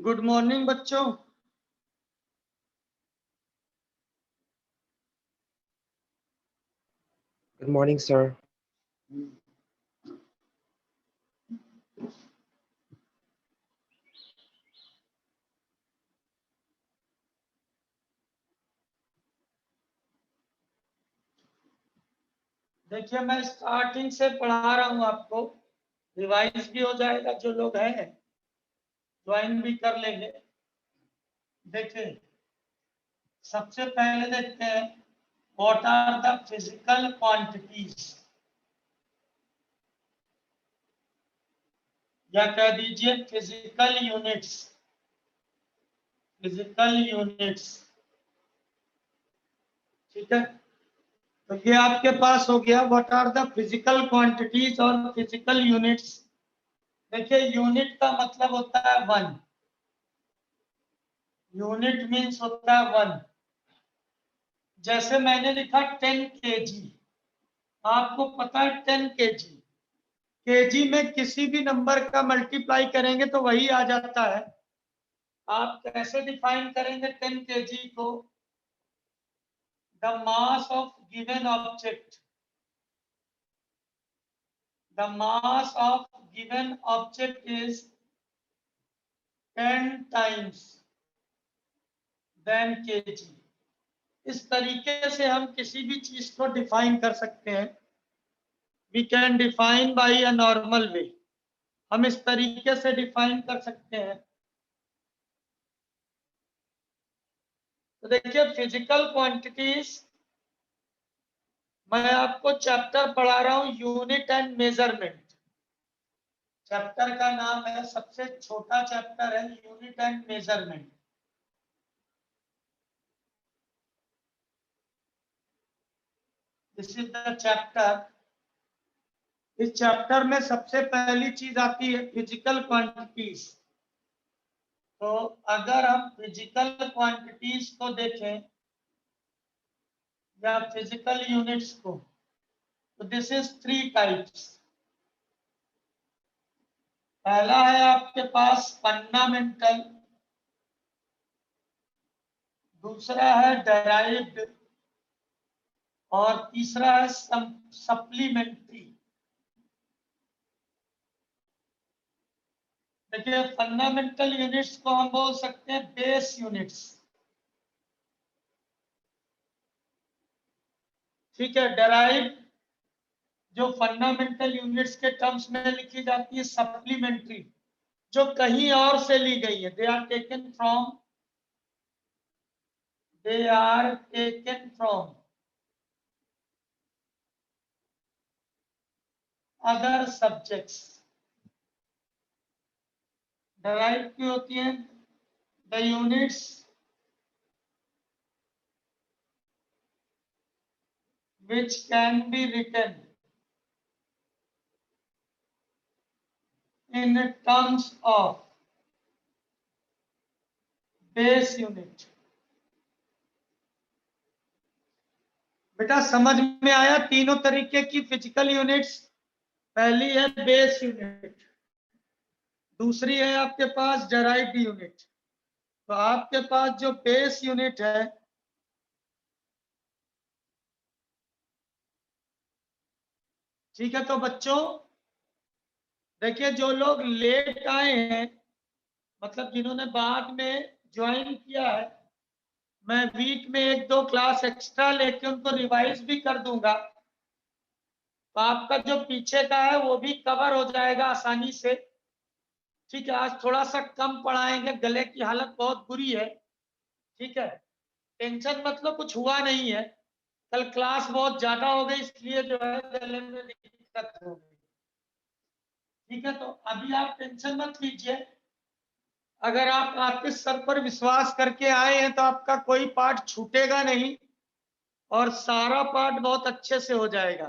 Good morning बच्चों। Good morning, sir. देखिए मैं स्टार्टिंग से पढ़ा रहा हूं आपको, रिवाइज भी हो जाएगा, जो लोग हैं ज्वाइन भी कर लेंगे। देखिए सबसे पहले देखते हैं what are the physical quantities, या कह दीजिए फिजिकल यूनिट्स। फिजिकल यूनिट्स, ठीक है। तो ये आपके पास हो गया what are the physical quantities और फिजिकल यूनिट्स। देखिए यूनिट का मतलब होता है वन। यूनिट मीन्स होता है वन। जैसे मैंने लिखा 10 kg, आपको पता है 10 kg, केजी में किसी भी नंबर का मल्टीप्लाई करेंगे तो वही आ जाता है। आप कैसे डिफाइन करेंगे 10 kg को? The mass of given object, the mass of given object is 10 times then kg। इस तरीके से हम किसी भी चीज को डिफाइन कर सकते हैं। We can define by a normal way. हम इस तरीके से डिफाइन कर सकते हैं। तो देखिए फिजिकल क्वांटिटीज, मैं आपको चैप्टर पढ़ा रहा हूं यूनिट एंड मेजरमेंट। चैप्टर का नाम है, सबसे छोटा चैप्टर है unit and measurement. This is the chapter. इस चैप्टर में सबसे पहली चीज आती है फिजिकल क्वांटिटीज। तो अगर हम फिजिकल क्वांटिटीज को देखें या फिजिकल यूनिट्स को, तो दिस इज थ्री टाइप्स। पहला है आपके पास फंडामेंटल, दूसरा है डेराइव्ड, और तीसरा है सप्लीमेंट्री। देखिए फंडामेंटल यूनिट्स को हम बोल सकते हैं बेस यूनिट्स, ठीक है। डेराइव जो फंडामेंटल यूनिट्स के टर्म्स में लिखी जाती है, सप्लीमेंट्री जो कहीं और से ली गई है, they are taken from other subjects. Derive की होती है the units which can be written in terms of base unit। बेटा समझ में आया तीनों तरीके की फिजिकल यूनिट्स? पहली है बेस यूनिट, दूसरी है आपके पास डेराइव्ड यूनिट। तो आपके पास जो बेस यूनिट है, ठीक है। तो बच्चों देखिए जो लोग लेट आए हैं, मतलब जिन्होंने बाद में ज्वाइन किया है, मैं वीक में एक दो क्लास एक्स्ट्रा लेके उनको रिवाइज भी कर दूंगा। तो आपका जो पीछे का है वो भी कवर हो जाएगा आसानी से, ठीक है। आज थोड़ा सा कम पढ़ाएंगे, गले की हालत बहुत बुरी है, ठीक है। टेंशन मतलब कुछ हुआ नहीं है, कल क्लास बहुत ज्यादा हो गई इसलिए जो है गले में दिक्कत हो गई, ठीक है। तो अभी आप टेंशन मत लीजिए। अगर आप आतिश सर पर विश्वास करके आए हैं तो आपका कोई पार्ट छूटेगा नहीं और सारा पार्ट बहुत अच्छे से हो जाएगा।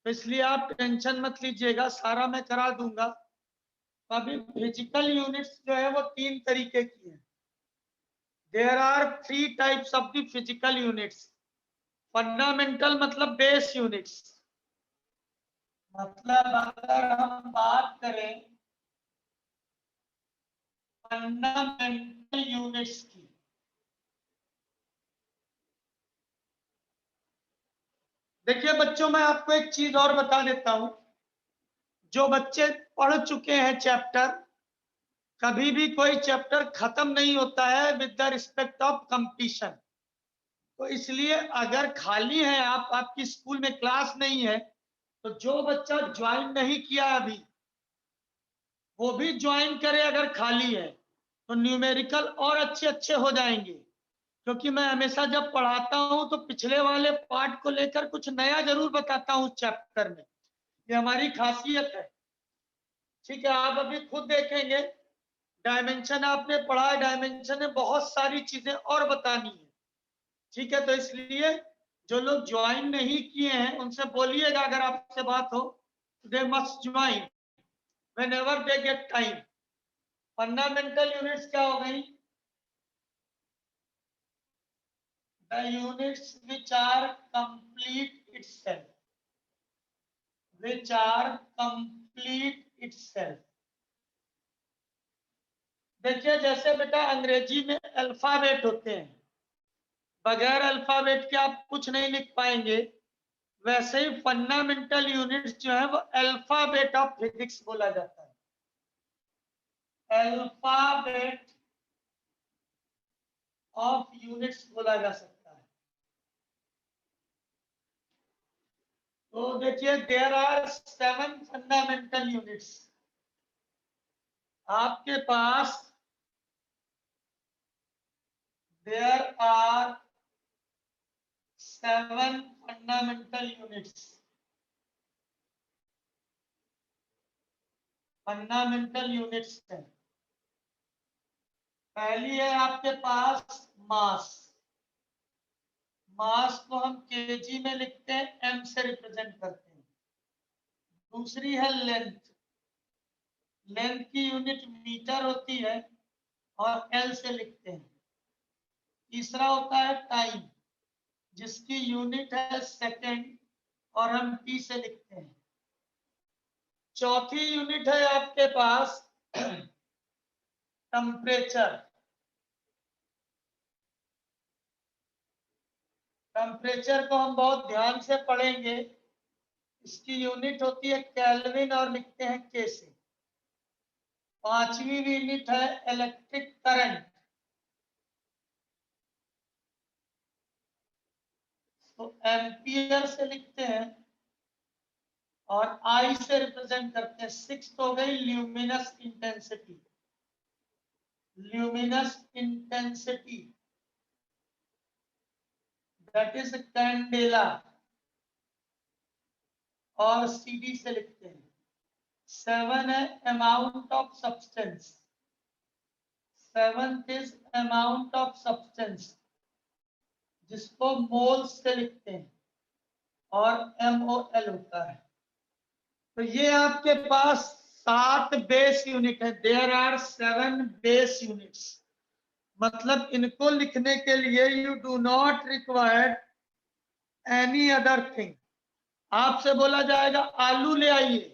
तो इसलिए आप टेंशन मत लीजिएगा, सारा मैं करा दूंगा। तो अभी फिजिकल यूनिट्स जो है वो तीन तरीके की है। There are three types of the physical units. Fundamental मतलब बेस यूनिट्स, मतलब अगर हम बात करें फंडामेंटल यूनिट्स की। देखिए बच्चों, मैं आपको एक चीज और बता देता हूं। जो बच्चे पढ़ चुके हैं चैप्टर, कभी भी कोई चैप्टर खत्म नहीं होता है with the respect of competition. तो इसलिए अगर खाली है आप, आपकी स्कूल में क्लास नहीं है, तो जो बच्चा ज्वाइन नहीं किया अभी वो भी ज्वाइन करे। अगर खाली है तो न्यूमेरिकल और अच्छे अच्छे हो जाएंगे, क्योंकि मैं हमेशा जब पढ़ाता हूं तो पिछले वाले पार्ट को लेकर कुछ नया जरूर बताता हूं चैप्टर में। ये हमारी खासियत है। ठीक है, आप अभी खुद देखेंगे, डायमेंशन आपने पढ़ा है, डायमेंशन में बहुत सारी चीजें और बतानी है। ठीक है, तो इसलिए जो लोग ज्वाइन नहीं किए हैं उनसे बोलिएगा, अगर आपसे बात हो, they must join whenever they get time. Fundamental units क्या हो गई? The units which are complete itself, which are complete itself। देखिए जैसे बेटा अंग्रेजी में अल्फाबेट होते हैं, बगैर अल्फाबेट के आप कुछ नहीं लिख पाएंगे, वैसे ही फंडामेंटल यूनिट्स जो है वो अल्फाबेट ऑफ फिजिक्स बोला जाता है। अल्फाबेट ऑफ यूनिट्स बोला जा सकता है। तो देखिए देयर आर 7 फंडामेंटल यूनिट्स। आपके पास there are 7 fundamental units. Fundamental units है। पहली है आपके पास मास। मास को हम केजी में लिखते हैं, एम से रिप्रेजेंट करते हैं। दूसरी है लेंथ। लेंथ की यूनिट मीटर होती है और एल से लिखते हैं। तीसरा होता है टाइम, जिसकी यूनिट है सेकंड और हम टी से लिखते हैं। चौथी यूनिट है आपके पास टेम्परेचर। टेम्परेचर को हम बहुत ध्यान से पढ़ेंगे। इसकी यूनिट होती है केल्विन और लिखते हैं के से। पांचवी यूनिट है इलेक्ट्रिक करंट, तो एम्पियर से लिखते हैं और आई से रिप्रेजेंट करते हैं। सिक्स्थ हो गई luminous intensity. Luminous intensity that is candela और सीडी से लिखते हैं। 7 है amount of substance. 7th is amount of substance, जिसको मोल्स से लिखते हैं और MOL होता है। तो ये आपके पास 7 बेस यूनिट है। There are 7 base units. मतलब इनको लिखने के लिए you do not require any other thing. आपसे बोला जाएगा आलू ले आइए,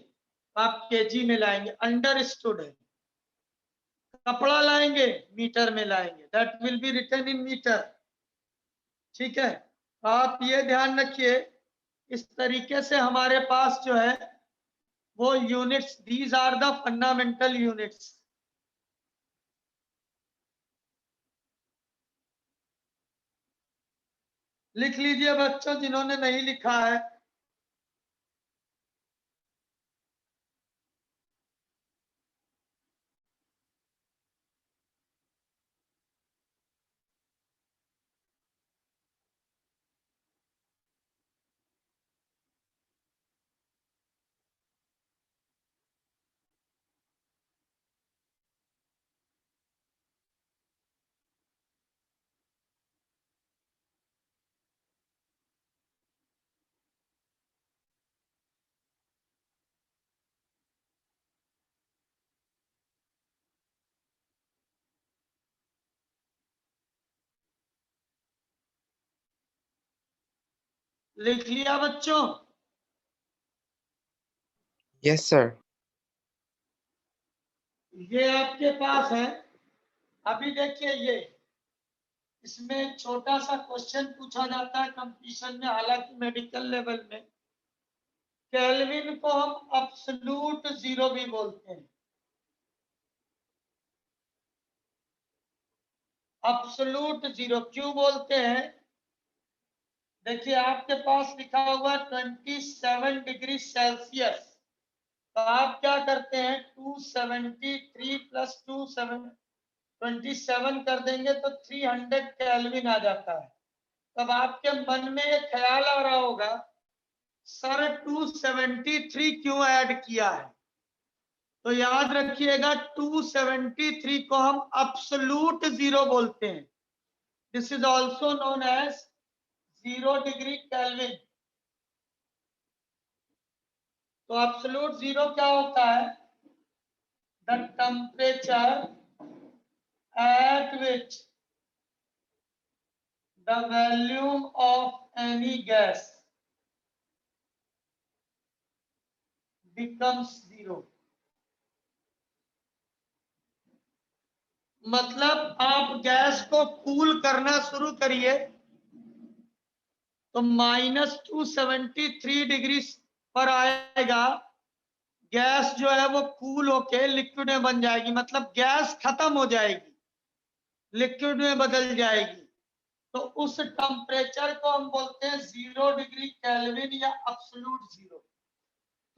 आप केजी में लाएंगे, अंडरस्टूड है। कपड़ा लाएंगे, मीटर में लाएंगे, that will be written in metre. ठीक है, आप ये ध्यान रखिए। इस तरीके से हमारे पास जो है वो units, these are the fundamental units. लिख लीजिए बच्चों जिन्होंने नहीं लिखा है। लिख लिया बच्चों? Yes sir. ये आपके पास है अभी देखिए ये इसमें छोटा सा क्वेश्चन पूछा जाता है कंपटीशन में, हालांकि मेडिकल लेवल में केल्विन को हम एब्सोल्यूट जीरो भी बोलते हैं। एब्सोल्यूट जीरो क्यों बोलते हैं? देखिए आपके पास लिखा हुआ 27 डिग्री सेल्सियस, तो आप क्या करते हैं 273 प्लस 27 कर देंगे तो 300 केल्विन आ जाता है। तब आपके मन में ये ख्याल आ रहा होगा सर 273 क्यों ऐड किया है? तो याद रखिएगा 273 को हम एब्सोल्यूट जीरो बोलते हैं। This is also known as 0 degree kelvin. तो एब्सोल्यूट जीरो क्या होता है? The temperature at which the volume of any gas becomes zero। मतलब आप गैस को कूल करना शुरू करिए तो -273 डिग्री पर आएगा, गैस जो है वो कूल होके लिक्विड में बन जाएगी, मतलब गैस खत्म हो जाएगी, लिक्विड में बदल जाएगी। तो उस टेम्परेचर को हम बोलते हैं 0 डिग्री केल्विन या एब्सोल्यूट जीरो।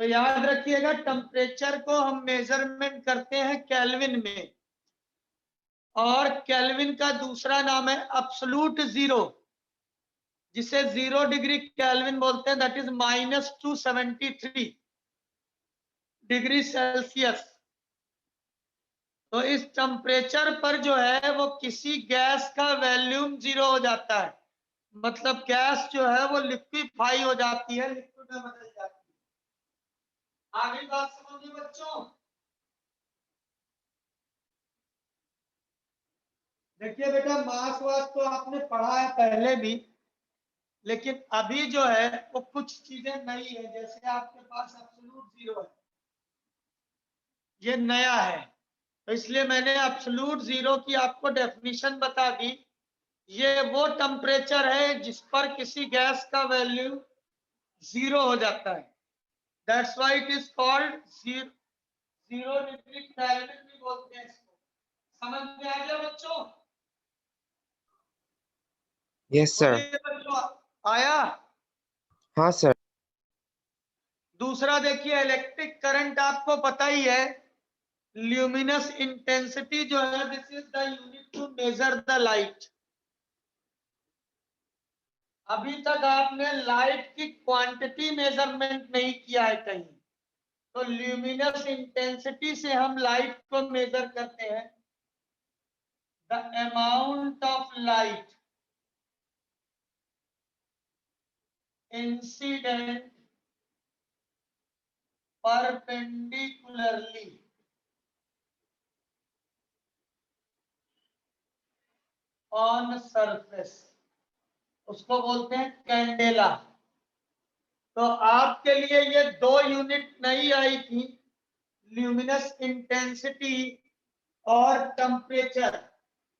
तो याद रखिएगा टेम्परेचर को हम मेजरमेंट करते हैं केल्विन में, और केल्विन का दूसरा नाम है एब्सोल्यूट जीरो, जिसे 0 डिग्री केल्विन बोलते हैं, दैट इज -273 डिग्री सेल्सियस। तो इस टेम्परेचर पर जो है वो किसी गैस का वॉल्यूम जीरो हो जाता है, मतलब गैस जो है वो लिक्विफाई हो जाती है, लिक्विड में बदल जाती है। आगे बात समझिए बच्चों। देखिए बेटा मास वास तो आपने पढ़ा है पहले भी, लेकिन अभी जो है वो कुछ चीजें नई है। जैसे आपके पास एब्सोल्यूट जीरो है, ये नया है, तो इसलिए मैंने एब्सोल्यूट जीरो की आपको डेफिनेशन बता दी। ये वो टेम्परेचर है जिस पर किसी गैस का वैल्यू जीरो हो जाता है, that's why it is called zero degree kelvin भी बोलते हैं इसको। समझ में आ गया बच्चों? Yes sir. बोलिए बच्चों, आया? हाँ सर। दूसरा देखिए इलेक्ट्रिक करंट आपको पता ही है, ल्यूमिनस इंटेंसिटी जो है this is the unit to measure the light. अभी तक आपने लाइट की क्वांटिटी मेजरमेंट नहीं किया है कहीं, तो ल्यूमिनस इंटेंसिटी से हम लाइट को मेजर करते हैं, the amount of light incident perpendicularly on surface, उसको बोलते हैं कैंडेला। तो आपके लिए ये दो यूनिट नई आई थी, ल्यूमिनस इंटेंसिटी और टेम्परेचर,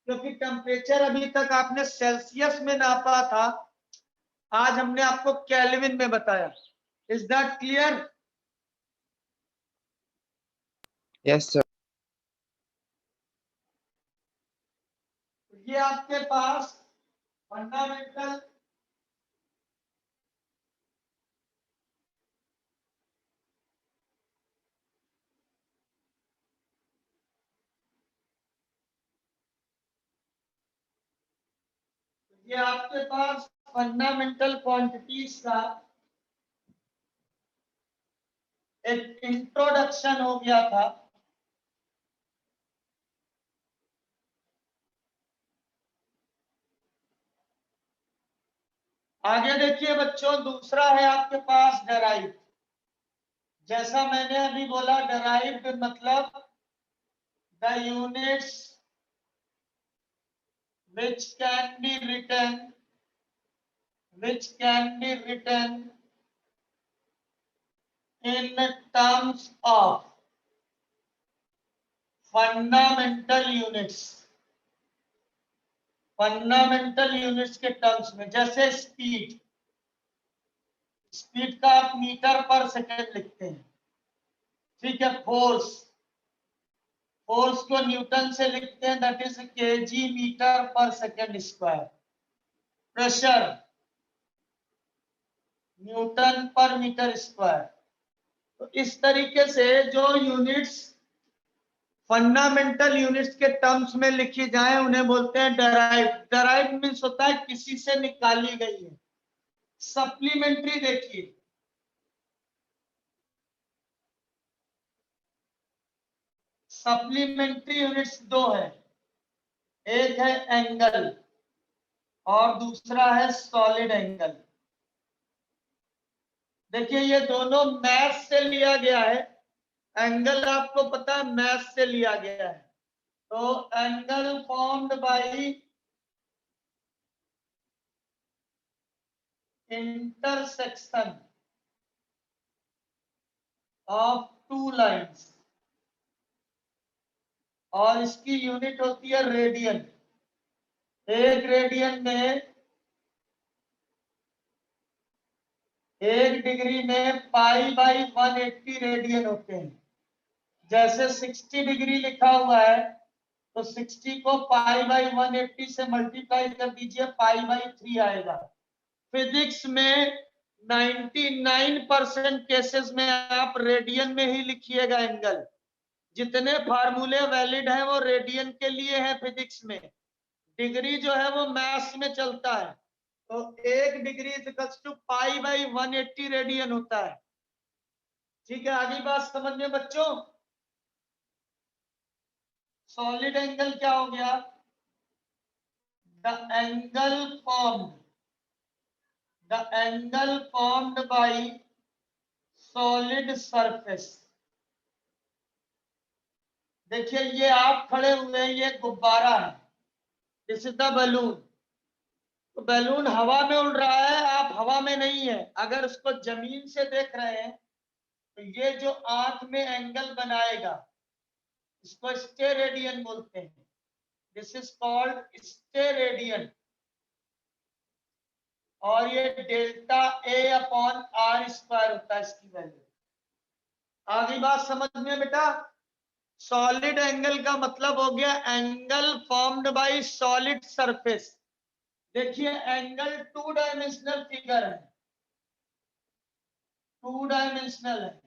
क्योंकि टेम्परेचर अभी तक आपने सेल्सियस में नापा था, आज हमने आपको केल्विन में बताया। Is that clear? Yes sir. ये आपके पास फंडामेंटल ये आपके पास फंडामेंटल क्वांटिटीज का एक इंट्रोडक्शन हो गया था। आगे देखिए बच्चों, दूसरा है आपके पास डेराइव। जैसा मैंने अभी बोला डेराइव्ड मतलब the units which can be written in terms of fundamental units। Fundamental units के टर्म्स में, जैसे स्पीड, स्पीड का आप मीटर पर सेकेंड लिखते हैं, ठीक है। फोर्स, फोर्स को न्यूटन से लिखते हैं, दैट इज केजी मीटर पर सेकेंड स्क्वायर। प्रेशर न्यूटन पर मीटर स्क्वायर। तो इस तरीके से जो यूनिट्स फंडामेंटल यूनिट्स के टर्म्स में लिखी जाए उन्हें बोलते हैं डेराइव। डेराइव मीन्स होता है किसी से निकाली गई है। सप्लीमेंट्री देखिए, सप्लीमेंट्री यूनिट्स दो है, एक है एंगल और दूसरा है सॉलिड एंगल। देखिए ये दोनों मैथ से लिया गया है। एंगल आपको पता है मैथ से लिया गया है। तो angle formed by intersection of two lines, और इसकी यूनिट होती है रेडियन। एक रेडियन में, एक डिग्री में π/180 रेडियन होते हैं। जैसे 60 डिग्री लिखा हुआ है तो 60 को π/180 से मल्टीप्लाई कर दीजिए, π/3 आएगा। फिजिक्स में 99% केसेस में आप रेडियन में ही लिखिएगा एंगल। जितने फार्मूले वैलिड हैं वो रेडियन के लिए हैं फिजिक्स में। डिग्री जो है वो मैथ्स में चलता है। तो 1 degree is equals to π/180 radian होता है। ठीक है, आगे बात समझ में बच्चों। सॉलिड एंगल क्या हो गया? The angle formed by solid surface. देखिए ये आप खड़े हुए हैं, ये गुब्बारा है, दिस इज द बलून। तो बैलून हवा में उड़ रहा है, आप हवा में नहीं है। अगर उसको जमीन से देख रहे हैं तो ये जो आंख में एंगल बनाएगा इसको स्टेरेडियन बोलते हैं। This is called steradian. और ये delta A upon R square होता है इसकी वैल्यू। आगे बात समझ में बेटा। सॉलिड एंगल का मतलब हो गया angle formed by solid surface. देखिए एंगल 2 डायमेंशनल फिगर है, 2 डायमेंशनल है,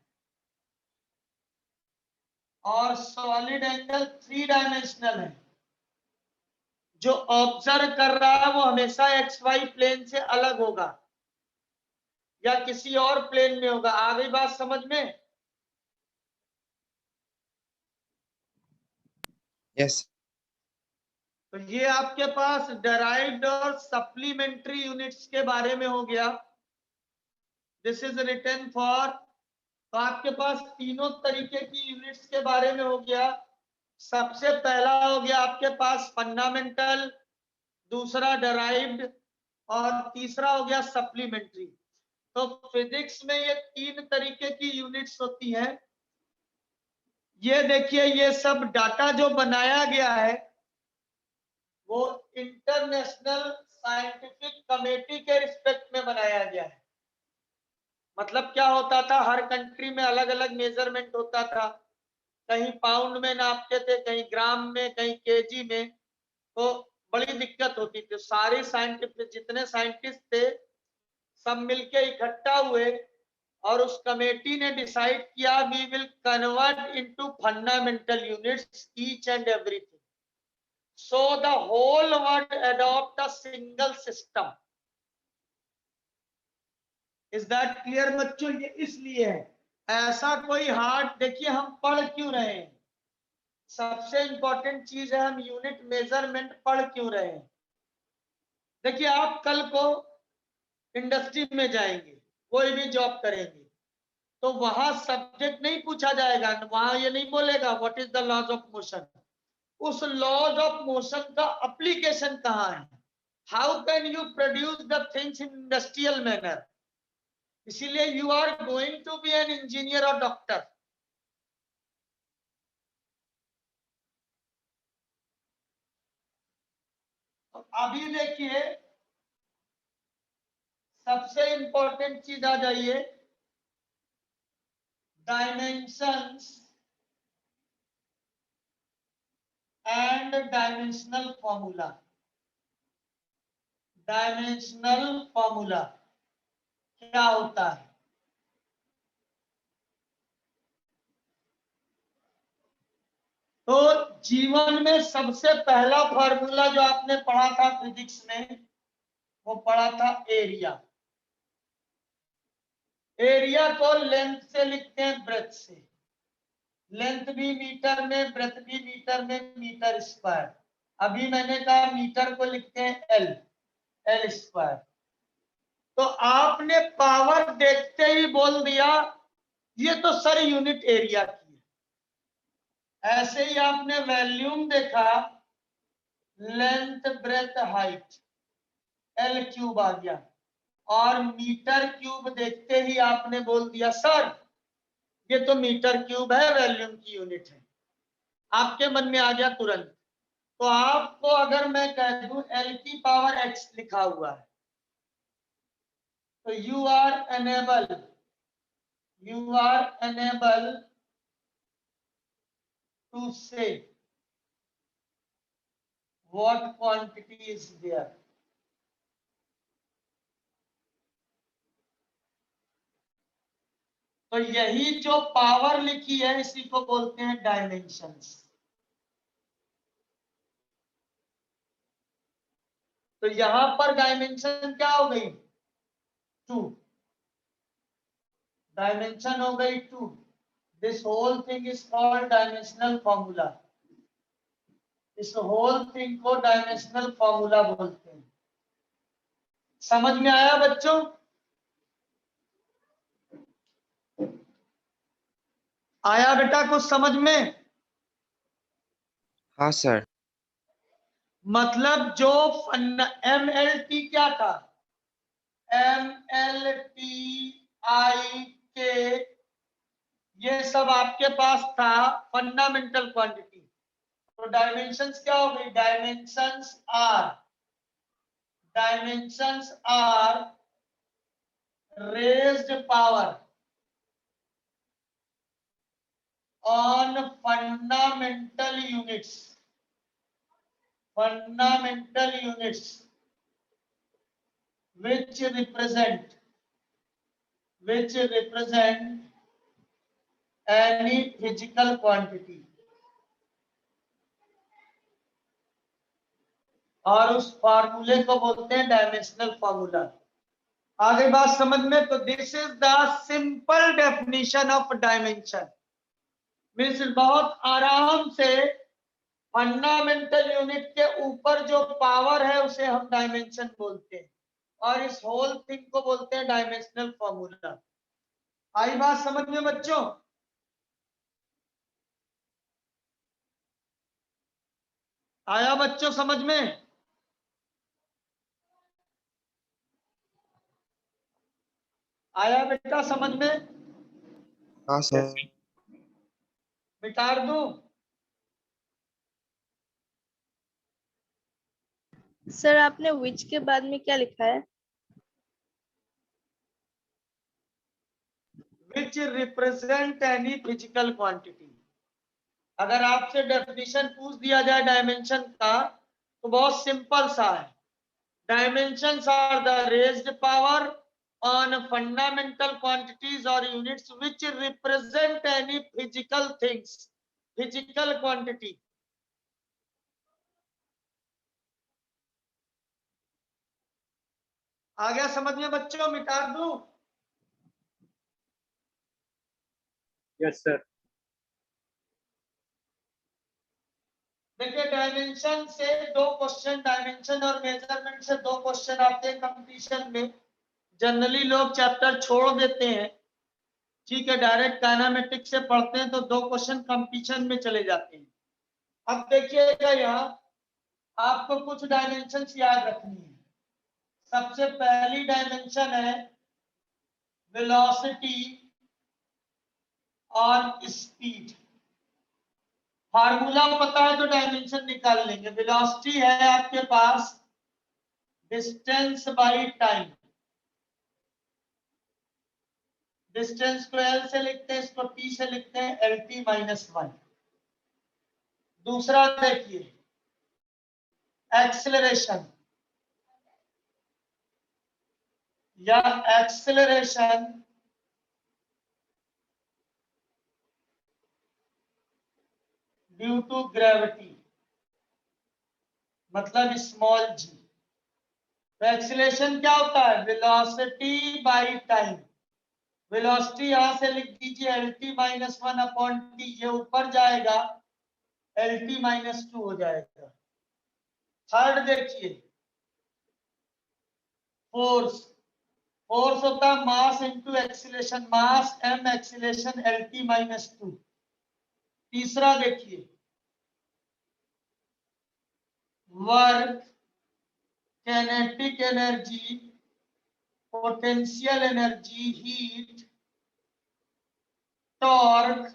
और सॉलिड एंगल 3 डायमेंशनल है। जो ऑब्जर्व कर रहा है वो हमेशा एक्स वाई प्लेन से अलग होगा या किसी और प्लेन में होगा। आ गई बात समझ में? Yes. तो ये आपके पास डेराइव्ड और सप्लीमेंट्री यूनिट्स के बारे में हो गया। This is written for. तो आपके पास तीनों तरीके की यूनिट्स के बारे में हो गया। सबसे पहला हो गया आपके पास फंडामेंटल, दूसरा डेराइव्ड और तीसरा हो गया सप्लीमेंट्री। तो फिजिक्स में ये 3 तरीके की यूनिट्स होती हैं। ये देखिए ये सब डाटा जो बनाया गया है वो इंटरनेशनल साइंटिफिक कमेटी के रिस्पेक्ट में बनाया गया है। मतलब क्या होता था, हर कंट्री में अलग अलग मेजरमेंट होता था। कहीं पाउंड में नापते थे, कहीं ग्राम में, कहीं केजी में। तो बड़ी दिक्कत होती थी। सारे साइंटिफिक जितने साइंटिस्ट थे सब मिलके इकट्ठा हुए और उस कमेटी ने डिसाइड किया we will convert into fundamental units each and everything, so the whole world adopt a single system. Is that clear बच्चों? ये इसलिए है। ऐसा कोई हार्ड, देखिए हम पढ़ क्यों रहे हैं, सबसे इंपॉर्टेंट चीज है हम यूनिट मेजरमेंट पढ़ क्यों रहे हैं। देखिए आप कल को इंडस्ट्री में जाएंगे, कोई भी जॉब करेंगे, तो वहां सब्जेक्ट नहीं पूछा जाएगा, वहां ये नहीं बोलेगा what is the laws of motion. उस लॉज ऑफ मोशन का एप्लीकेशन कहाँ है, how can you produce the things in industrial manner. इसीलिए you are going to be an engineer और डॉक्टर। तो अभी देखिए सबसे इंपॉर्टेंट चीज आ जाइए, dimensions and dimensional formula. Dimensional formula क्या होता है? तो जीवन में सबसे पहला फॉर्मूला जो आपने पढ़ा था फिजिक्स में, वो पढ़ा था एरिया। एरिया को लेंथ से लिखते हैं ब्रेथ से। लेंथ भी मीटर में, ब्रेथ भी मीटर में, मीटर स्क्वायर। अभी मैंने कहा मीटर को लिखते हैं एल, एल स्क्वायर। तो आपने पावर देखते ही बोल दिया ये तो सर यूनिट एरिया की है। ऐसे ही आपने वॉल्यूम देखा, length breadth height, L cube आ गया। और मीटर क्यूब देखते ही आपने बोल दिया सर ये तो मीटर क्यूब है, वॉल्यूम की यूनिट है। आपके मन में आ गया तुरंत। तो आपको अगर मैं कह दूं एल की पावर एक्स लिखा हुआ है, तो यू आर एनेबल टू से व्हाट क्वांटिटी इज देयर। तो यही जो पावर लिखी है इसी को बोलते हैं डायमेंशंस। तो यहां पर डायमेंशन क्या हो गई? 2 डायमेंशन हो गई 2। This whole thing is called dimensional formula. इस होल थिंग को डायमेंशनल फॉर्मूला बोलते हैं। समझ में आया बच्चों? आया बेटा कुछ समझ में? हाँ सर। मतलब जो MLT क्या था? MLTIK ये सब आपके पास था फंडामेंटल क्वांटिटी। तो डायमेंशंस क्या हो गई? Dimensions are raised power on fundamental units which represent any physical quantity। और उस फार्मूले को बोलते हैं डायमेंशनल फार्मूला। आगे बात समझ में? तो this is the simple definition of dimension. Means बहुत आराम से फंडामेंटल यूनिट के ऊपर जो पावर है उसे हम डायमेंशन बोलते हैं, और इस होल थिंग को बोलते हैं डायमेंशनल फॉर्मूला। आई बात समझ में बच्चों? आया बच्चों समझ में? आया बेटा समझ में? हाँ सर। मिटा दूं? सर आपने विच के बाद में क्या लिखा है? Which represent any physical quantity. अगर आपसे डेफिनेशन पूछ दिया जाए डायमेंशन का तो बहुत सिंपल सा है। Dimensions are the raised power on fundamental quantities or units which represent any physical things, physical quantity। आ गया समझ में बच्चों? मिटा दूं? Yes sir. देखिए डायमेंशन से 2 क्वेश्चन, डायमेंशन और मेजरमेंट से 2 क्वेश्चन आते हैं कंपटीशन में। जनरली लोग चैप्टर छोड़ देते हैं, ठीक है, डायरेक्ट काइनेमेटिक्स से पढ़ते हैं तो 2 क्वेश्चन कंपटीशन में चले जाते हैं। अब देखिएगा यहाँ आपको कुछ डायमेंशन याद रखनी है। सबसे पहली डायमेंशन है वेलोसिटी और स्पीड। फार्मूला पता है तो डायमेंशन निकाल लेंगे। वेलोसिटी है आपके पास डिस्टेंस बाई टाइम। डिस्टेंस को एल से लिखते हैं, इसको टी से लिखते हैं, एल टी माइनस 1। दूसरा देखिए एक्सेलरेशन या एक्सेलरेशन ड्यू टू ग्रेविटी, मतलब स्मॉल जी। तो एक्सेलरेशन क्या होता है? Velocity by time. वेलोसिटी यहां से लिख दीजिए L T minus 1 upon T, ये ऊपर जाएगा एल टी माइनस 2 हो जाएगा। थर्ड देखिए फोर्स। फोर्स होता है mass into acceleration, mass M acceleration L T minus 2। तीसरा देखिए work, kinetic energy, potential energy, heat, torque,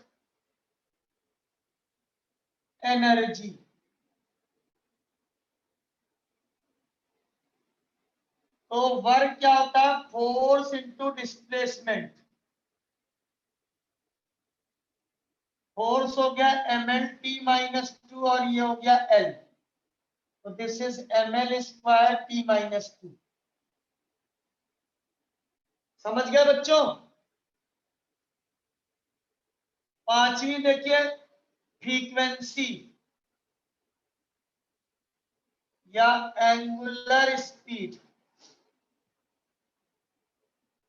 energy. तो वर्क क्या होता है? Force into displacement. फोर्स हो गया एम एल टी माइनस 2 और ये हो गया एल, तो this is M L square T minus 2। समझ गए बच्चों? पांचवी देखिए फ्रीक्वेंसी या angular speed,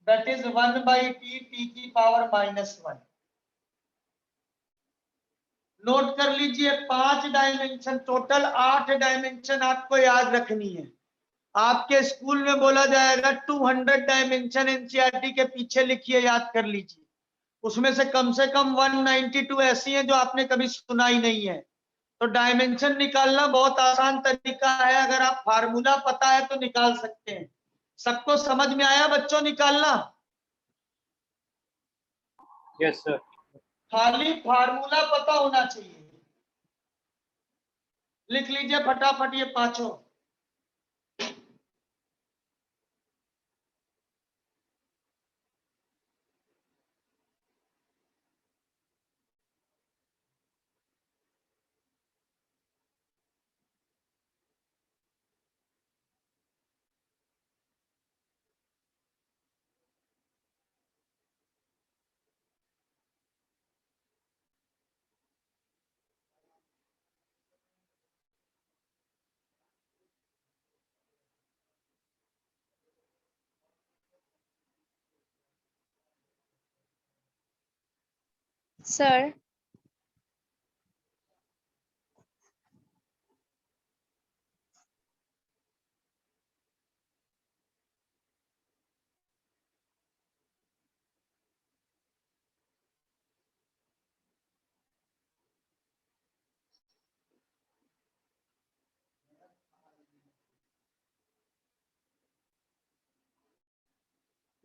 that is 1 by T, T की पावर माइनस 1। नोट कर लीजिए 5 डायमेंशन, टोटल 8 डायमेंशन आपको याद रखनी है। आपके स्कूल में बोला जाएगा 200 डायमेंशन एनसीईआरटी के पीछे लिखिए, याद कर लीजिए। उसमें से कम 192 ऐसी हैं जो आपने कभी सुना ही नहीं है। तो डायमेंशन निकालना बहुत आसान तरीका है, अगर आप फार्मूला पता है तो निकाल सकते हैं। सबको समझ में आया बच्चों निकालना? Yes sir. खाली फार्मूला पता होना चाहिए। लिख लीजिए फटाफट ये पांचों। सर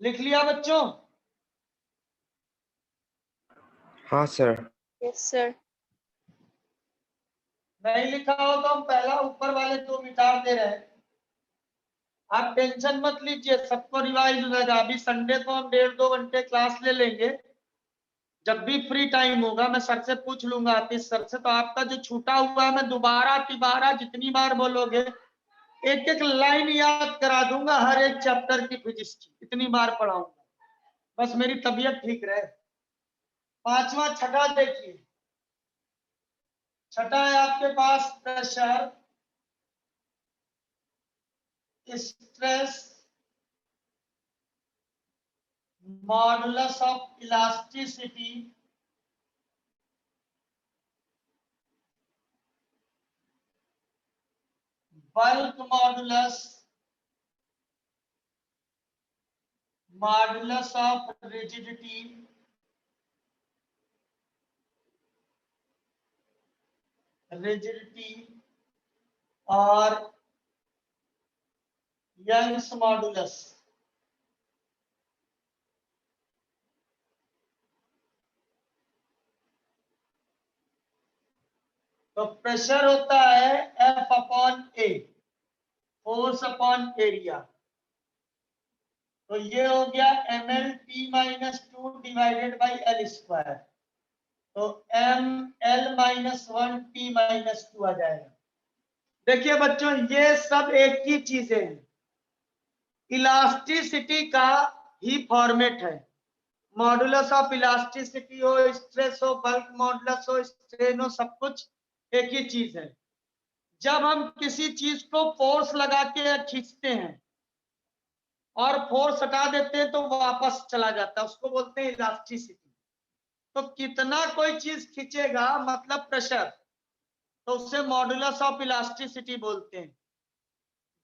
लिख लिया बच्चों? हाँ सर। Yes sir. नहीं लिखा हो तो हम पहला ऊपर वाले 2 मिटा दे रहे हैं। आप टेंशन मत लीजिए, सबको रिवाइज हो जाएगा। अभी संडे को हम 1.5-2 घंटे क्लास ले लेंगे। जब भी फ्री टाइम होगा मैं सर से पूछ लूंगा, आतिश सर से। तो आपका जो छूटा हुआ है मैं दोबारा तिबारा जितनी बार बोलोगे एक एक लाइन याद करा दूंगा, हर एक चैप्टर की फिजिक्स की इतनी बार पढ़ाऊंगा, बस मेरी तबीयत ठीक रहे। पांचवा छठा देखिए, छठा है आपके पास pressure, stress, modulus of elasticity, bulk modulus, modulus of rigidity, rigidity और यंग्स मॉडुलस। तो प्रेशर होता है F upon A, force upon area. तो ये हो गया ml -2 divided by L square. तो ml -1 p -2 आ जाएगा। देखिए बच्चों, ये सब एक ही चीजें हैं, इलास्टिसिटी का ही फॉर्मेट है। मॉडुलस ऑफ इलास्टिसिटी हो, स्ट्रेस हो, बल्क मॉडुलस हो, स्ट्रेन हो, सब कुछ एक ही चीज है। जब हम किसी चीज को फोर्स लगा के खींचते हैं और फोर्स हटा देते हैं तो वापस चला जाता है, उसको बोलते हैं इलास्टिसिटी। तो कितना कोई चीज खींचेगा मतलब प्रेशर, तो उससे मॉडुलस ऑफ इलास्टिसिटी बोलते हैं।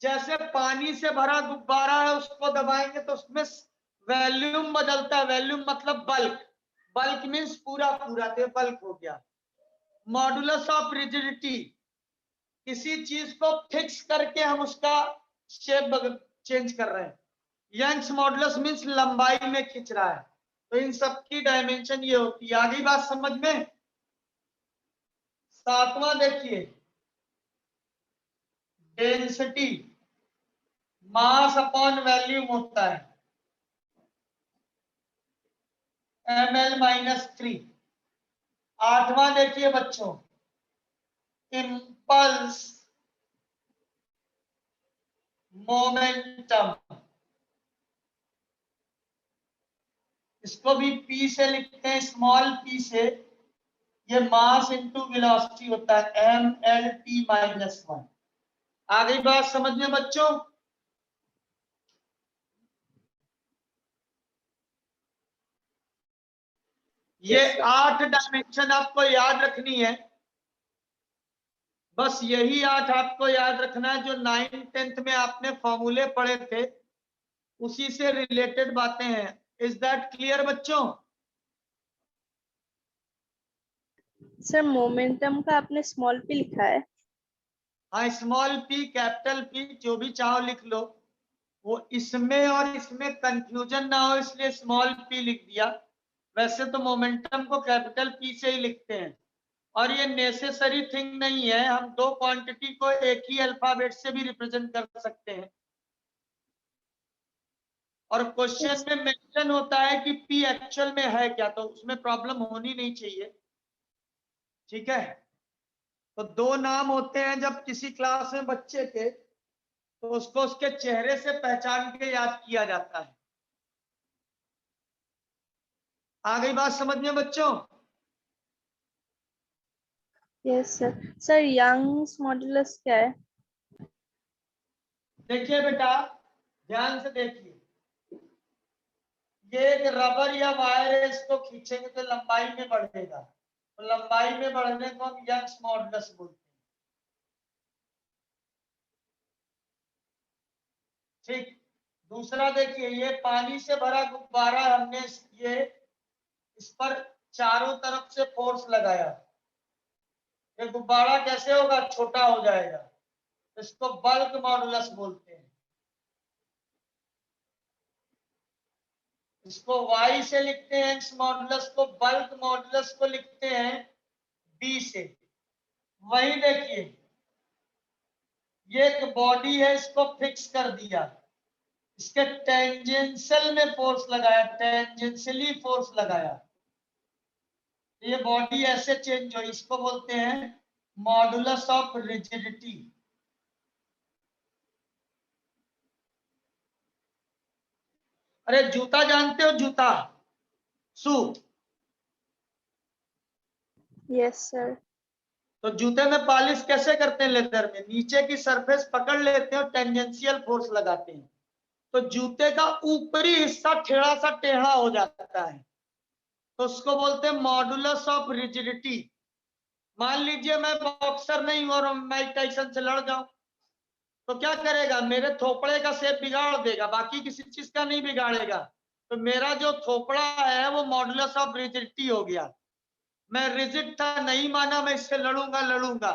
जैसे पानी से भरा गुब्बारा है, उसको दबाएंगे तो उसमें वॉल्यूम बदलता है, वॉल्यूम मतलब बल्क, बल्क मीन्स पूरा पूरा, तो बल्क हो गया। मॉडुलस ऑफ रिजिडिटी, किसी चीज को फिक्स करके हम उसका शेप चेंज कर रहे हैं। यंग्स मॉडुलस मीन्स लंबाई में खींच रहा है। तो इन सब की डायमेंशन ये होती है। आगे बात समझ में। 7वां देखिए, डेंसिटी मास अपॉन वॉल्यूम होता है, ml -3। 8वां देखिए बच्चों, इम्पल्स मोमेंटम, इसको भी p से लिखते हैं, स्मॉल p से। ये मास इनटू वेलोसिटी होता है, mlt -1। आ गई बात समझ में बच्चों। ये 8 डायमेंशन आपको याद रखनी है। बस यही 8 आपको याद रखना है, जो 9th 10th में आपने फॉर्मूले पढ़े थे उसी से रिलेटेड बातें हैं। इज दैट क्लियर बच्चों? सर मोमेंटम का आपने स्मॉल p लिखा है। हाँ, स्मॉल p कैपिटल p जो भी चाहो लिख लो, वो इसमें और इसमें कंफ्यूजन ना हो इसलिए स्मॉल p लिख दिया। वैसे तो मोमेंटम को कैपिटल P से ही लिखते हैं, और ये नेसेसरी थिंग नहीं है, हम दो क्वांटिटी को एक ही अल्फाबेट से भी रिप्रेजेंट कर सकते हैं। और क्वेश्चन में मेंशन होता है कि P एक्चुअल में है क्या, तो उसमें प्रॉब्लम होनी नहीं चाहिए। ठीक है, तो दो नाम होते हैं जब किसी क्लास में बच्चे के, तो उसको उसके चेहरे से पहचान के याद किया जाता है। आ गई बात समझ में बच्चों? Yes sir. Sir Young's modulus क्या है? देखिए बेटा, ध्यान से देखिए, ये एक रबर या वायर है, इसको खींचेंगे तो लंबाई में बढ़ेगा, तो लंबाई में बढ़ने को हम यंग्स मॉडुलस बोलते हैं। ठीक, दूसरा देखिए, ये पानी से भरा गुब्बारा, हमने ये इस पर चारों तरफ से फोर्स लगाया, ये गुब्बारा कैसे होगा, छोटा हो जाएगा, इसको बल्क मॉडुलस बोलते हैं। इसको y से लिखते हैं यंग्स मॉडुलस को, बल्क मॉडुलस को लिखते हैं b से। वही देखिए, ये एक बॉडी है, इसको फिक्स कर दिया, इसके टेंजेंशियल में फोर्स लगाया, टेंजेंशियली फोर्स लगाया, ये बॉडी ऐसे चेंज हो, इसको बोलते हैं मॉडुलस ऑफ रिजिडिटी। अरे जूता जानते हो, जूता, शू, यस सर। तो जूते में पॉलिश कैसे करते हैं, लेदर में नीचे की सरफेस पकड़ लेते हैं और टेंजेंशियल फोर्स लगाते हैं, तो जूते का ऊपरी हिस्सा थोड़ा सा टेढ़ा हो जाता है, तो उसको बोलते हैं मॉडुलस ऑफ रिजिडिटी। मान लीजिए मैं बॉक्सर नहीं हूं और माइक टाइसन से लड़ जाऊं, तो क्या करेगा, मेरे थोपड़े का शेप बिगाड़ देगा, बाकी किसी चीज का नहीं बिगाड़ेगा। तो मेरा जो थोपड़ा है वो मॉडुलस ऑफ रिजिडिटी हो गया, मैं रिजिड था, नहीं माना, मैं इससे लड़ूंगा लड़ूंगा।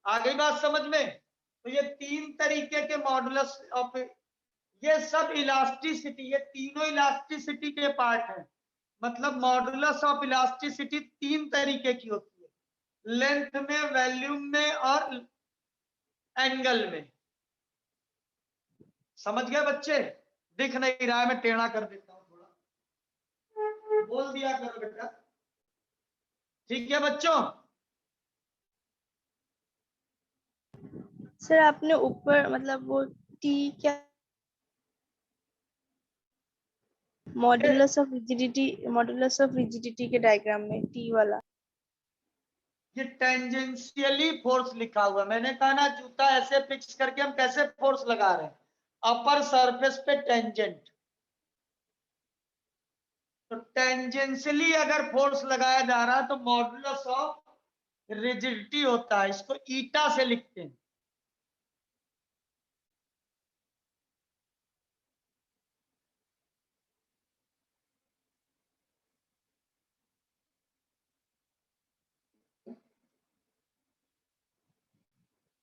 आ गई बात समझ में? तो ये 3 तरीके के मॉडुलस ऑफ, ये सब इलास्टिसिटी, ये तीनों इलास्टिसिटी के पार्ट हैं। मतलब मॉडुलस ऑफ इलास्टिसिटी 3 तरीके की होती है, लेंथ में, वॉल्यूम में और एंगल में। समझ गए बच्चे? दिख नहीं रहा है, मैं टेढ़ा कर देता हूँ थोड़ा, बोल दिया करो बेटा। ठीक है बच्चों? सर आपने ऊपर मतलब वो टी क्या मॉड्यूलस ऑफ रिजिडिटी के डायग्राम में टी वाला? ये टेंजेंशियली फोर्स लिखा हुआ है। मैंने कहा ना जूता ऐसे फिक्स करके हम कैसे फोर्स लगा रहे हैं, अपर सरफेस पे टेंजेंट। तो टेंजेंशियली अगर फोर्स लगाया जा रहा है तो मॉडुलस ऑफ रिजिडिटी होता है, इसको ईटा से लिखते हैं।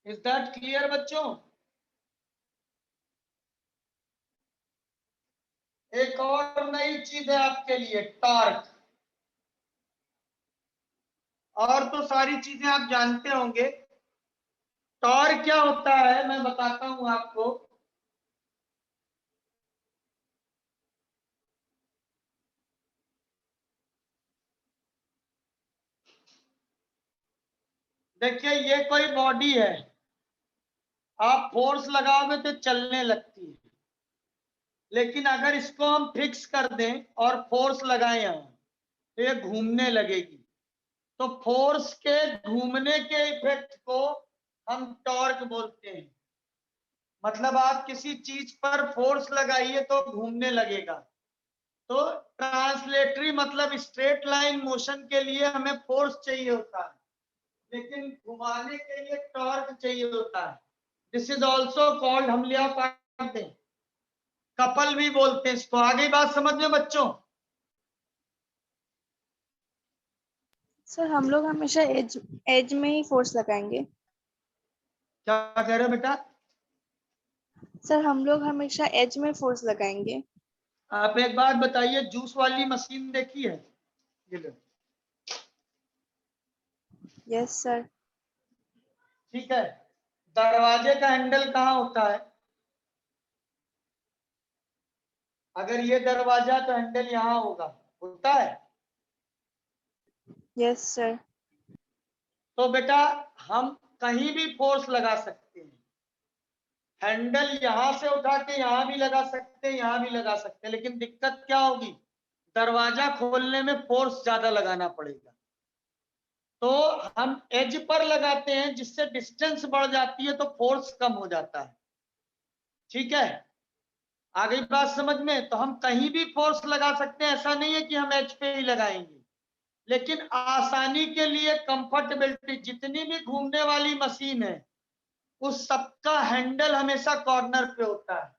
इज दैट क्लियर बच्चों? एक और नई चीज है आपके लिए, टॉर्क। और तो सारी चीजें आप जानते होंगे। टॉर्क क्या होता है मैं बताता हूं आपको। देखिए ये कोई बॉडी है, आप फोर्स लगाओगे तो चलने लगती है, लेकिन अगर इसको हम फिक्स कर दें और फोर्स लगाएं यहां तो ये घूमने लगेगी। तो फोर्स के घूमने के इफेक्ट को हम टॉर्क बोलते हैं। मतलब आप किसी चीज पर फोर्स लगाइए तो घूमने लगेगा। तो ट्रांसलेटरी मतलब स्ट्रेट लाइन मोशन के लिए हमें फोर्स चाहिए होता है, लेकिन घुमाने के लिए टॉर्क चाहिए होता है। दिस इज ऑल्सो कॉल्ड, हम लिया पाते हैं, कपल भी बोलते हैं इसको। आगे बात समझ में बच्चों? सर हम लोग हमेशा एज एज में ही फोर्स लगाएंगे। क्या कह रहे हो बेटा? सर हम लोग हमेशा एज में फोर्स लगाएंगे। आप एक बात बताइए, जूस वाली मशीन देखी है? ये लो। Yes sir. ठीक है, दरवाजे का हैंडल कहाँ होता है? अगर ये दरवाजा तो हैंडल यहाँ होगा, होता है? Yes sir. तो बेटा हम कहीं भी फोर्स लगा सकते हैं। हैंडल यहां से उठा के यहां भी लगा सकते हैं, यहां भी लगा सकते हैं, लेकिन दिक्कत क्या होगी? दरवाजा खोलने में फोर्स ज्यादा लगाना पड़ेगा। तो हम एज पर लगाते हैं, जिससे डिस्टेंस बढ़ जाती है तो फोर्स कम हो जाता है। ठीक है, आगे बात समझ में? तो हम कहीं भी फोर्स लगा सकते हैं, ऐसा नहीं है कि हम एज पे ही लगाएंगे। लेकिन आसानी के लिए, कंफर्टेबिलिटी, जितनी भी घूमने वाली मशीन है उस सबका हैंडल हमेशा कॉर्नर पे होता है।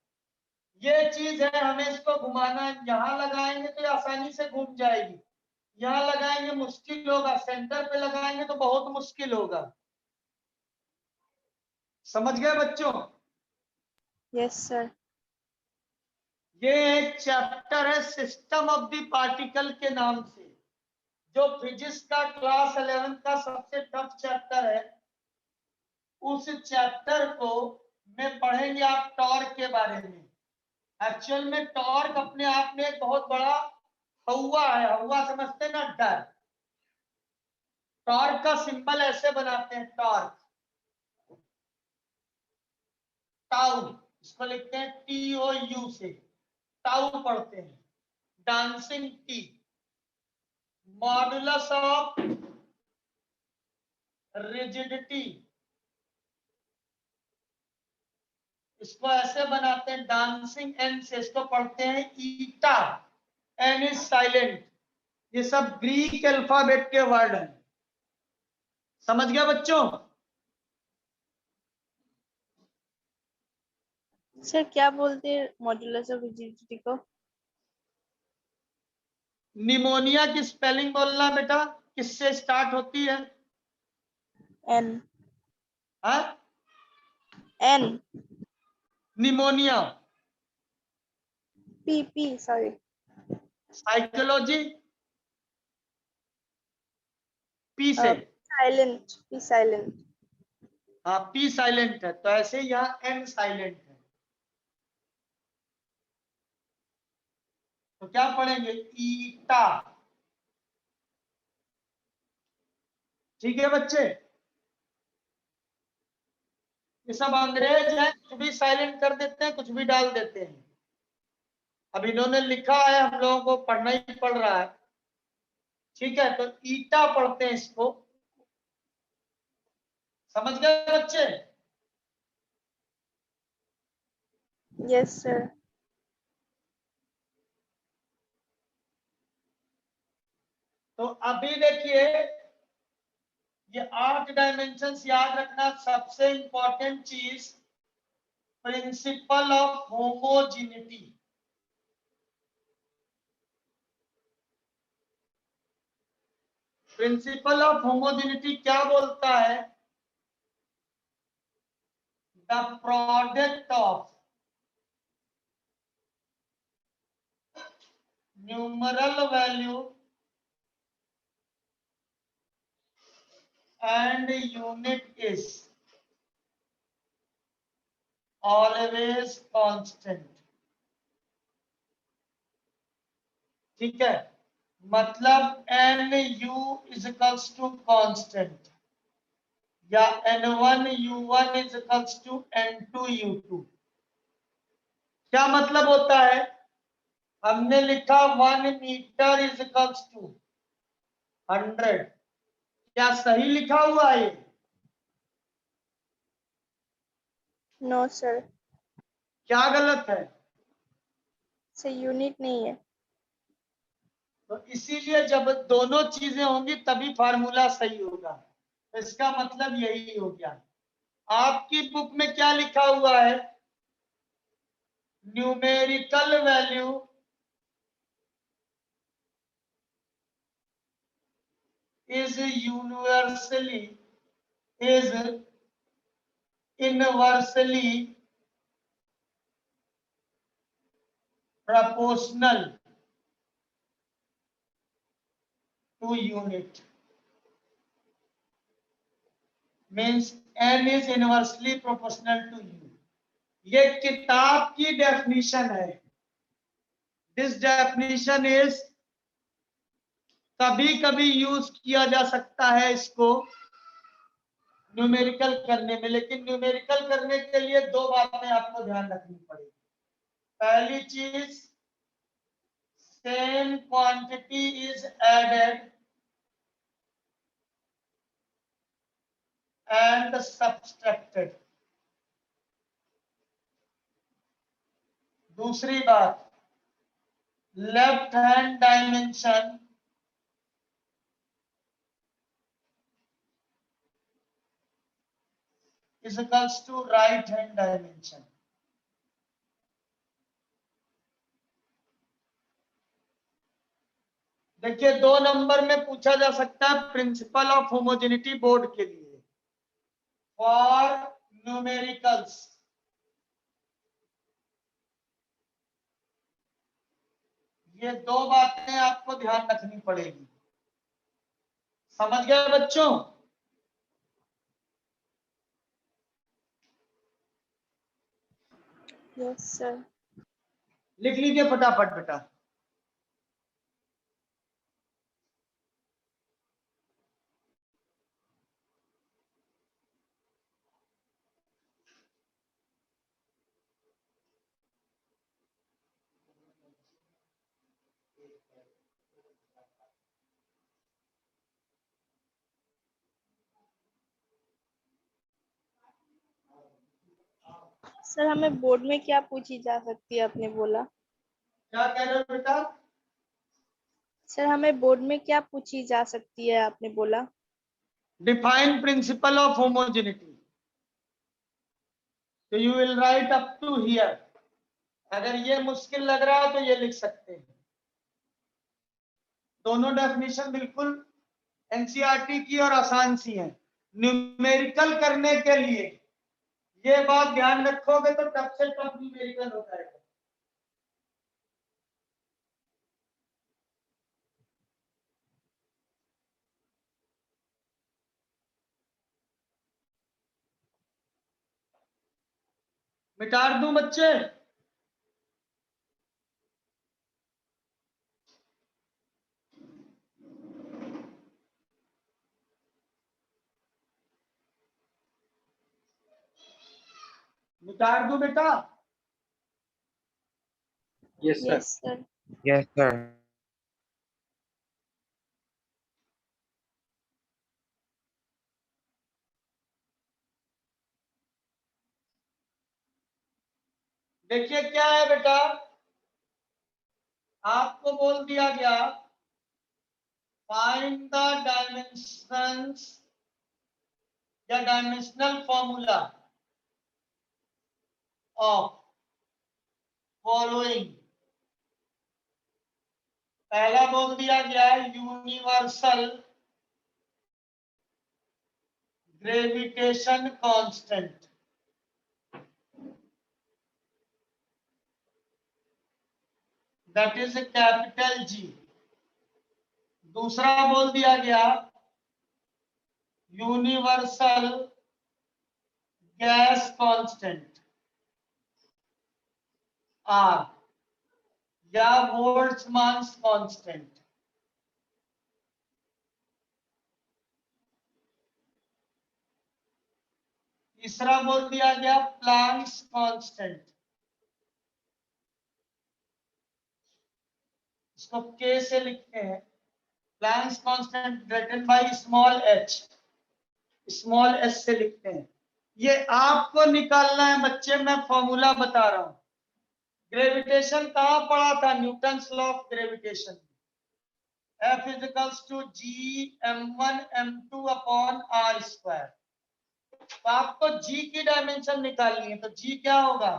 ये चीज है, हमें इसको घुमाना है। यहाँ लगाएंगे तो ये आसानी से घूम जाएगी, यहाँ लगाएंगे मुश्किल होगा, सेंटर पे लगाएंगे तो बहुत मुश्किल होगा। समझ गए बच्चों? Yes sir. ये एक चैप्टर है सिस्टम ऑफ द पार्टिकल के नाम से, जो फिजिक्स का क्लास 11 का सबसे टफ चैप्टर है। उस चैप्टर को में पढ़ेंगे आप टॉर्क के बारे में। एक्चुअल में टॉर्क अपने आप में एक बहुत बड़ा हवा है। हवा समझते हैं ना, डर। टॉर्क का सिंबल ऐसे बनाते हैं, टॉर्क, टाउ, इसको लिखते हैं TOU से, टाउ पढ़ते हैं। Dancing T, modulus of rigidity, इसको ऐसे बनाते हैं डांसिंग एन से, इसको पढ़ते हैं ईटा, एन इज साइलेंट। ये सब ग्रीक अल्फाबेट के वर्ड हैं। समझ गया बच्चों? सर क्या बोलते हैं मॉड्यूलस ऑफ रिजिडिटी को? निमोनिया की स्पेलिंग बोलना बेटा, किससे स्टार्ट होती है? एन। हाँ, N. Pneumonia. P sorry. Psychology, P से। Silent, P silent. हाँ, पी साइलेंट है, तो ऐसे यहाँ एन साइलेंट है। तो क्या पढ़ेंगे, ईटा। ठीक है बच्चे, ये सब अंग्रेज हैं, कुछ भी साइलेंट कर देते हैं, कुछ भी डाल देते हैं। अब इन्होंने लिखा है, हम लोगों को पढ़ना ही पड़ रहा है। ठीक है, तो ईटा पढ़ते हैं इसको। समझ गए बच्चे? Yes sir. तो अभी देखिए, ये 8 डायमेंशंस याद रखना। सबसे इंपॉर्टेंट चीज, principal of homogeneity. Principal of homogeneity क्या बोलता है? The product of numeral value and unit is always constant। ठीक है, मतलब NU is equals to constant या N1U1 is equals to N2U2। क्या मतलब होता है? हमने लिखा 1 मीटर इज इक्वल्स टू 100। क्या सही लिखा हुआ है? No sir. क्या गलत है? सर यूनिट नहीं है। तो इसीलिए जब दोनों चीजें होंगी तभी फार्मूला सही होगा। तो इसका मतलब यही हो गया। आपकी बुक में क्या लिखा हुआ है? Numerical value is universally is inversely proportional to unit, means n is inversely proportional to u। ये किताब की डेफिनेशन है। दिस डेफिनेशन इज, कभी कभी यूज किया जा सकता है इसको न्यूमेरिकल करने में, लेकिन न्यूमेरिकल करने के लिए दो बातें आपको ध्यान रखनी पड़ेगी। पहली चीज, same quantity is added and subtracted। दूसरी बात, left hand dimension is equals to right hand dimension। देखिए 2 नंबर में पूछा जा सकता है प्रिंसिपल ऑफ होमोजेनिटी बोर्ड के लिए, फॉर न्यूमेरिकल्स। ये दो बातें आपको ध्यान रखनी पड़ेगी। समझ गए बच्चों? Yes sir. लिख लीजिए फटाफट बेटा। सर हमें बोर्ड में क्या पूछी जा सकती है, आपने बोला? क्या कह रहे हो बेटा? सर हमें बोर्ड में क्या पूछी जा सकती है, आपने बोला? Define principle of homogeneity. तो you will write up to here. अगर ये मुश्किल लग रहा है तो ये लिख सकते हैं। दोनों डेफिनेशन बिल्कुल एनसीईआरटी की और आसान सी है। न्यूमेरिकल करने के लिए ये बात ध्यान रखोगे तो टफ से टफ न्यूमेरिकल हो जाएगा। मिटा दूं बच्चे? निकाल दूं बेटा? Yes, sir. Yes, sir. Yes, sir. देखिए क्या है बेटा, आपको बोल दिया गया फाइंड द डायमेंशंस या डायमेंशनल फॉर्मूला ऑफ फॉलोइंग। पहला बोल दिया गया है universal gravitation constant, that is capital G. दूसरा बोल दिया गया यूनिवर्सल गैस कांस्टेंट आर या बोल्ट्जमान कांस्टेंट। तीसरा बोल दिया गया प्लैंक्स कांस्टेंट, इसको के से लिखते हैं। Planck's constant written by small H, small H से लिखते हैं। ये आपको निकालना है बच्चे, मैं फॉर्मूला बता रहा हूं। ग्रेविटेशन कहां पढ़ा था? Newton's law of gravitation. F is equals to G m1 m2 upon r square. तो आपको G की डायमेंशन निकालनी है, तो G क्या होगा?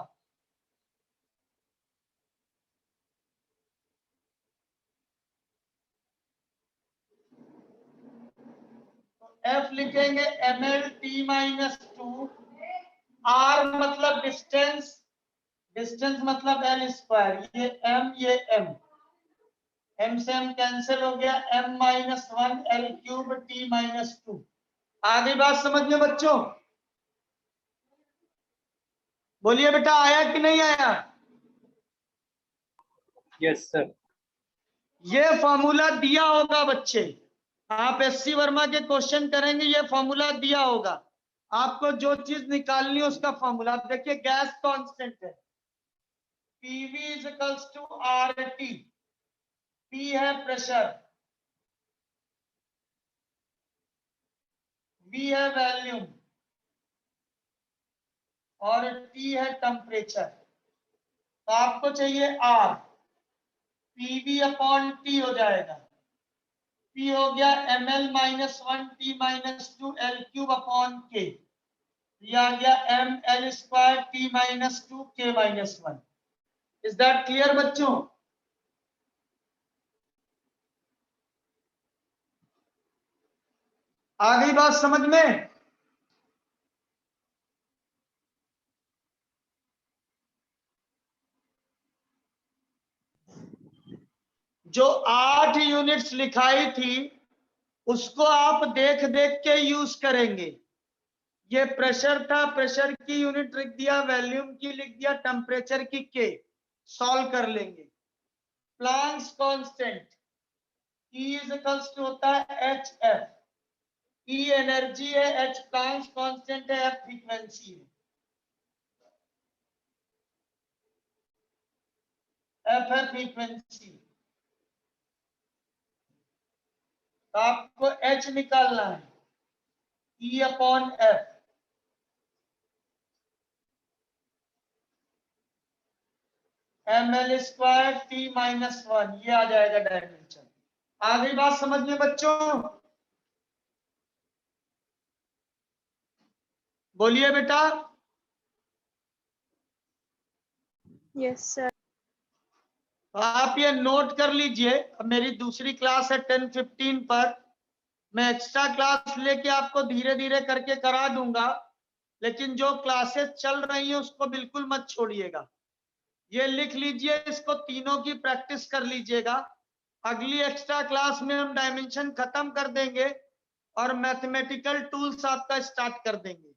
F लिखेंगे ml t माइनस 2, r मतलब डिस्टेंस, डिस्टेंस मतलब l स्क्वायर, ये m ये m, m से m कैंसिल हो गया, m minus 1 l cube t minus 2। आगे बात समझ में बच्चों? बोलिए बेटा, आया कि नहीं आया? Yes, sir. ये फॉर्मूला दिया होगा बच्चे, आप एससी वर्मा के क्वेश्चन करेंगे, ये फॉर्मूला दिया होगा आपको। जो चीज निकालनी है उसका फॉर्मूला। आप देखिए गैस कांस्टेंट है PV is equals to R T. P है प्रेशर, वी है वॉल्यूम और टी है टेम्परेचर। तो आपको चाहिए आर, पीवी अपॉन टी हो जाएगा। पी हो गया M L minus 1 T minus 2 L cube upon K, ये आ गया M L square T minus 2 K minus 1। Is that clear बच्चों? आ गई बात समझ में? जो 8 यूनिट्स लिखाई थी उसको आप देख देख के यूज करेंगे। ये प्रेशर था, प्रेशर की यूनिट लिख दिया, वॉल्यूम की लिख दिया, टेम्परेचर की के, सॉल्व कर लेंगे। Planck's constant E is equals to होता है एच एफ। E एनर्जी है, H प्लैंक्स कांस्टेंट है, F फ्रीक्वेंसी है, F है फ्रीक्वेंसी। तो आपको H निकालना है, E upon F। M L square T minus 1, ये आ जाएगा डायमेंशन। आ गई बात समझ में बच्चों? बोलिए बेटा। Yes, sir. तो आप ये नोट कर लीजिए। अब मेरी दूसरी क्लास है 10:15 पर, मैं एक्स्ट्रा क्लास लेके आपको धीरे धीरे करके करा दूंगा, लेकिन जो क्लासेस चल रही हैं उसको बिल्कुल मत छोड़िएगा। ये लिख लीजिए, इसको तीनों की प्रैक्टिस कर लीजिएगा। अगली एक्स्ट्रा क्लास में हम डायमेंशन खत्म कर देंगे और मैथमेटिकल टूल्स आपका स्टार्ट कर देंगे।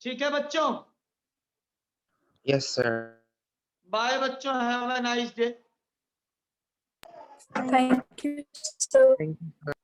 ठीक है बच्चों? Yes, sir. बाय बच्चों, have a nice day. Thank you, sir. Thank you, sir.